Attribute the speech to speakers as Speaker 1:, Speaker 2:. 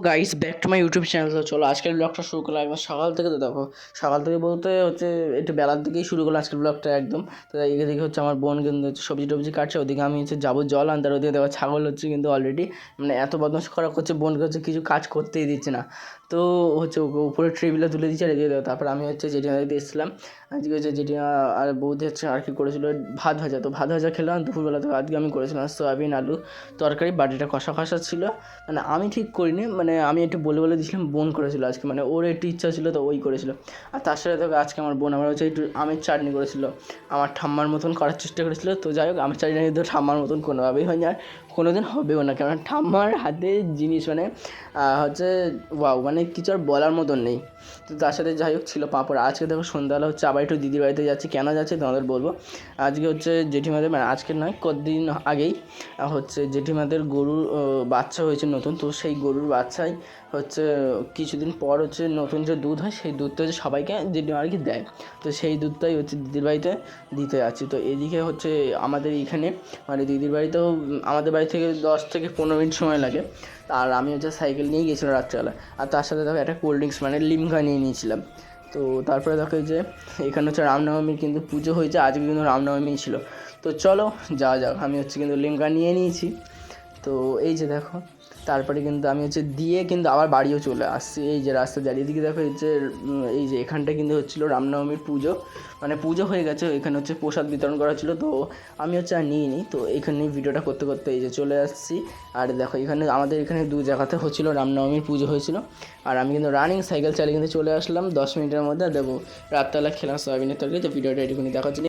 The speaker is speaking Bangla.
Speaker 1: Guys back to my YouTube channel. তো চলো আজকের ব্লগটা শুরু করলাম একবার সকাল থেকে। তো দেখো সকাল থেকে বলতে হচ্ছে একটু বেলার দিকেই শুরু করলাম আজকের ব্লগটা একদম। তো এদিকে হচ্ছে আমার বোন কিন্তু হচ্ছে সবজি টবজি কাটছে, ওদিকে আমি হচ্ছে যাবো জল আনতে। ওদিকে দেখো ছাগল হচ্ছে কিন্তু অলরেডি মানে এত বদমাশ করা করছে, বোনকে হচ্ছে কিছু কাজ করতেই দিচ্ছে না। তো হচ্ছে ওকে উপরে ট্রেবিলে তুলে দিচ্ছে আর এদিকে দেখো তারপর আমি হচ্ছে জেঠিমা দিতে এসেছিলাম। আজকে হচ্ছে জেঠিমা আর বৌদি হচ্ছে আর কি করেছিল ভাত ভাজা। তো ভাত ভাজা খেলাম দুপুরবেলা। তো আজকে আমি করেছিলাম সয়াবিন আলু তরকারি, বাটিটা কষা কষা ছিল। মানে আমি ঠিক করিনি, মানে আমি একটু বলে বলে দিয়েছিলাম, বোন করেছিল আজকে, মানে ওর একটু ইচ্ছা ছিল তো ওই করেছিল। আর তার সাথে দেখো আজকে আমার বোন আমার হচ্ছে একটু আমের চাটনি করেছিল, আমার ঠাম্মার মতন করার চেষ্টা করেছিল। তো যাই হোক আমের চাটনি কিন্তু ঠাম্মার মতন কোনোভাবেই হয়নি আর কোনো দিন হবেও না, কারণ ঠাম্মার হাতের জিনিস মানে হচ্ছে ওয়াও, মানে কিছু আর বলার মতন নেই। তো তার সাথে যাই হোক ছিল পাঁপড়। আজকে দেখো সন্ধ্যাবেলা হচ্ছে আবার একটু দিদির বাড়িতে যাচ্ছি। কেন যাচ্ছি তোমাদের বলবো। আজকে হচ্ছে জেঠিমাদের, মানে আজকে নয় কদিন আগেই হচ্ছে জেঠিমাদের গরুর বাচ্চা হয়েছে নতুন। তো সেই গরুর বাচ্চাই হচ্ছে কিছুদিন পর হচ্ছে নতুন যে দুধ হয় সেই দুধটা হচ্ছে সবাইকে জেঠিমা আর কি দেয়। তো সেই দুধটাই হচ্ছে দিদির বাড়িতে দিতে যাচ্ছি। তো এদিকে হচ্ছে আমাদের এইখানে মানে দিদির বাড়িতেও আমাদের বাড়ি থেকে 10 থেকে 15 মিনিট সময় লাগে। আর আমি হচ্ছে সাইকেল নিয়েই গেছিলাম রাত্রেবেলা। আর তার সাথে দেখো একটা কোল্ড ড্রিঙ্কস মানে লিমকা নিয়ে নিয়েছিলাম। তো তারপরে দেখো যে এখানে হচ্ছে রামনবমীর কিন্তু পুজো হয়েছে, আজকে কিন্তু রামনবমী ছিল। তো চলো যাওয়া যাক। আমি হচ্ছে কিন্তু লিমকা নিয়ে নিয়েছি। তো এই যে দেখো তারপরে কিন্তু আমি হচ্ছে দিয়ে কিন্তু আবার বাড়িও চলে আসছি। এই যে রাস্তা দিয়ে এদিকে দেখো এই যে এই যে এখানটা কিন্তু হচ্ছিলো রামনবমীর পুজো, মানে পুজো হয়ে গেছে, এখানে হচ্ছে প্রসাদ বিতরণ করা ছিল। তো আমি হচ্ছে আর নিইনি, তো এখানে ভিডিওটা করতে করতে এই যে চলে আসছি। আর দেখো এখানে আমাদের এখানে দু জায়গাতে হচ্ছিলো রামনবমীর পুজো হয়েছিল। আর আমি কিন্তু রানিং সাইকেল চালিয়ে কিন্তু চলে আসলাম 10 মিনিটের মধ্যে। দেবো রাত্রেবেলা খেলাম সয়াবিনের তরকারি। তো ভিডিওটা এটুকুনি দেখা হচ্ছে।